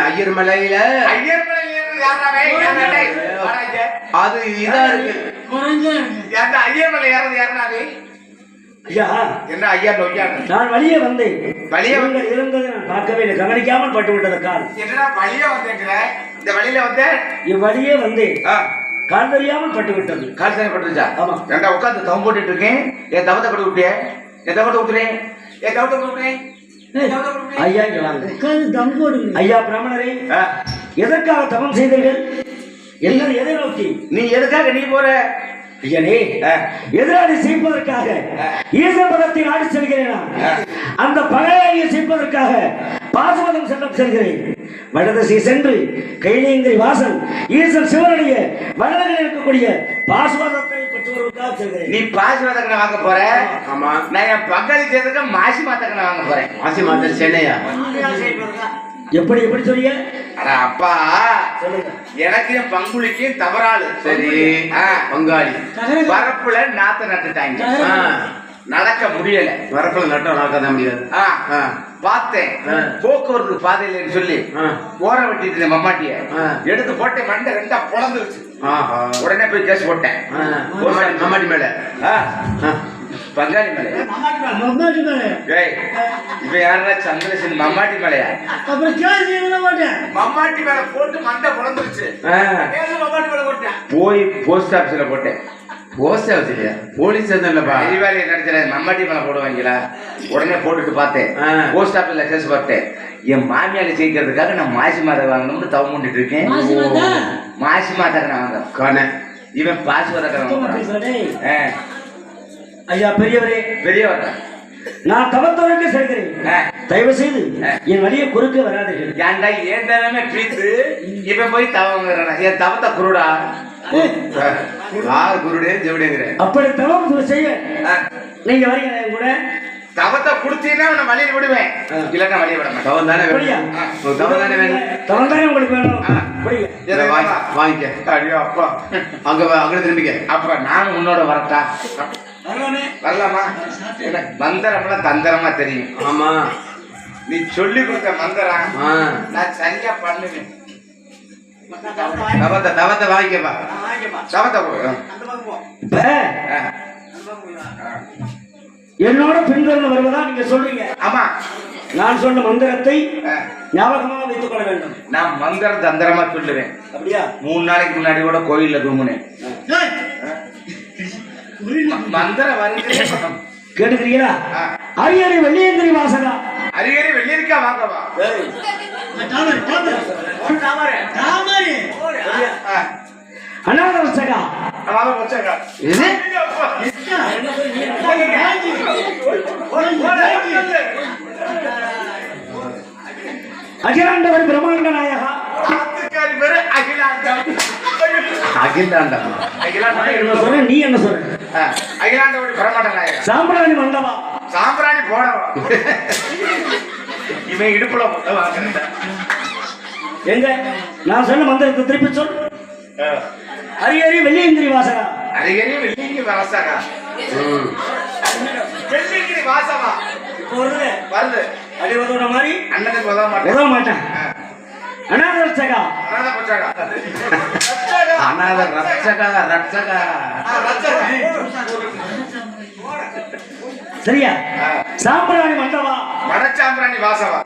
ஐயர் மலையில அது இதா இருக்கு. ஐயர் மலை ஏறது யாருனாவே என்ன ஐயா நான் வழியே வந்தேன். வழியே இருந்தது நான் பார்க்கவே இல்லை, கவனிக்காமல் பட்டு விட்டது கால். என்னடா வழியே வந்தேங்கிற? இந்த வழியில வந்தேன், இவ்வழியே வந்தேன், கால் தெரியாமல் பட்டு விட்டது. கால் தெரியாம பட்டுச்சா? ஆமா. ரெண்டா உட்காந்து தவம் போட்டுட்டு இருக்கேன். என் தவத்தை கொடு விட்டிய, என் தவத்தை விட்டுறேன், என் தவத்தை கொடுக்குறேன். ஐயா இங்க வாங்க. ஐயா பிராமணரே, எதற்காக தவம் செய்தீர்கள்? எல்லாரும் எதை நோக்கி? நீ எதுக்காக நீ போற? ஐயனே, எதிராளி செய்வதற்காக ஈசபதத்தை நாடி செல்கிறேன். அந்த பகையை செய்வதற்காக பாசுபதம் செல்லம் செல்கிறேன். வடதிசை சென்று கைலியங்கிரி வாசல் ஈசன் சிவனுடைய வடதில் இருக்கக்கூடிய பாசுபதத்தை பெற்று வருவதற்காக செல்கிறேன். நீ பாசுபதக்கனை வாங்க போற? ஆமா. நான் என் பங்காளி சேர்த்துக்க மாசி மாத்தக்கனை வாங்க போறேன். மாசி மாத்த சென்னையா? எப்படி எப்படி சொல்லிய? அப்பா எனக்கு என் பங்குலிக்கு தவறாளு. சரி, பங்காளி வரப்புல நாத்த நட்டுட்டாங்க, நடக்க முடியல. வரப்புல நட்டம் நடக்க முடியாது. பார்த்தேன், போக்குவரத்து பாதையிலன்னு சொல்லி ஓர வெட்டிட்டு மம்மாட்டிய எடுத்து போட்டேன். மண்டை ரெண்டா பொழந்துருச்சு. உடனே போய் கேஸ் போட்டேன் மம்மாட்டி மேல, பங்காளி மேல. இப்ப யாரா சந்திரசன் மம்மாட்டி மேலையா? மம்மாட்டி மேல போட்டு மண்டை பொழந்துருச்சு. போய் போஸ்ட் ஆபீஸ்ல போட்டேன். போஸ்ட் ஆஃபீஸ்லயா? போலீஸ் ஸ்டேஷன்லப்பா. அறிவாளியை நடிச்சல மம்மாட்டி மேல போடுவாங்களா? உடனே போட்டுட்டு பார்த்தேன். போஸ்ட் ஆபீஸ்ல கேஸ் போட்டேன். என் மாமியால ஜெயிக்கிறதுக்காக நான் மாசி மாதம் வாங்கணும்னு தவம் பண்ணிட்டு இருக்கேன். மாசி மாதம் வாங்க இவன் பாசி வர. ஐயா பெரியவரே, பெரியவர் நான் தவத்தோருக்கு செல்கிறேன். தயவு செய்து என் வழியை குறுக்க வராதீர்கள். ஏன்டா ஏன் தேவையுமே பீத்து இவன் போய் தவம் என் தவத்தை குருடா. யார் குருடே ஜெவடேங்கிற? அப்படி தவம் செய்ய நீங்க வரீங்க கூட. தவத்தை குடுத்தீங்கன்னா அவனை வழியில் விடுவேன், இல்லன்னா வழியை விட மாட்டேன். தவம் தானே வேணும். தவம் தானே வேணும். தவம் தானே உங்களுக்கு வேணும். வாங்கிக்க. ஐயோ அப்பா, அங்க திரும்பிக்க. அப்ப நானும் உன்னோட வரட்டா? வரலாமா? எனக்கு மந்திரம்லாம் தந்திரமா தெரியும். ஆமா, நீ சொல்லி கொடுத்த மந்திரம் நான் சரியா பண்ணுவேன். தவத்தை வாங்கிக்கப்பா. தவத்தை என்னோட பின்தொடர்ந்து வருவதா நீங்க சொல்றீங்க? ஆமா. நான் சொன்ன மந்திரத்தை ஞாபகமாக வைத்துக் கொள்ள வேண்டும். நான் மந்திரம் தந்திரமா சொல்லுவேன். அப்படியா? 3 நாளைக்கு முன்னாடி கூட கோயில்ல தூங்குனேன். மந்திரம் வருகிறே கேட்டுக்கிறீங்களா? அரியணை வெள்ளியங்கிரி வாசகா. அரியணை வெள்ளியரிக்கா வாங்கவா? அநாதவசகா. அகிலாண்டவர் பிரம்மாண்ட நாயகா. நீ என்ன சொல்ற? அகிலாண்டவர் பிரம்மாண்ட நாயகா. சாம்பிராணி மண்டபா. சாம்பிராணி போடவா? இவன் இடுப்புல எங்க நான் சொன்ன மந்திரத்தை திருப்பி சொல். அரியணை வெள்ளியங்கிரி வாசகா. அரியணை வெள்ளியங்கிரி வாசகா. வெள்ளியங்கிரி வாசகா வருது. அடி உதவுற மாதிரி அண்ணனுக்கு உதவ மாட்டேன். அநாத ரட்சகா. அநாத ரட்சகா. ரட்சகா சரியா? சாம்பிராணி மண்டபா. மடச்சாம்பிராணி வாசவா.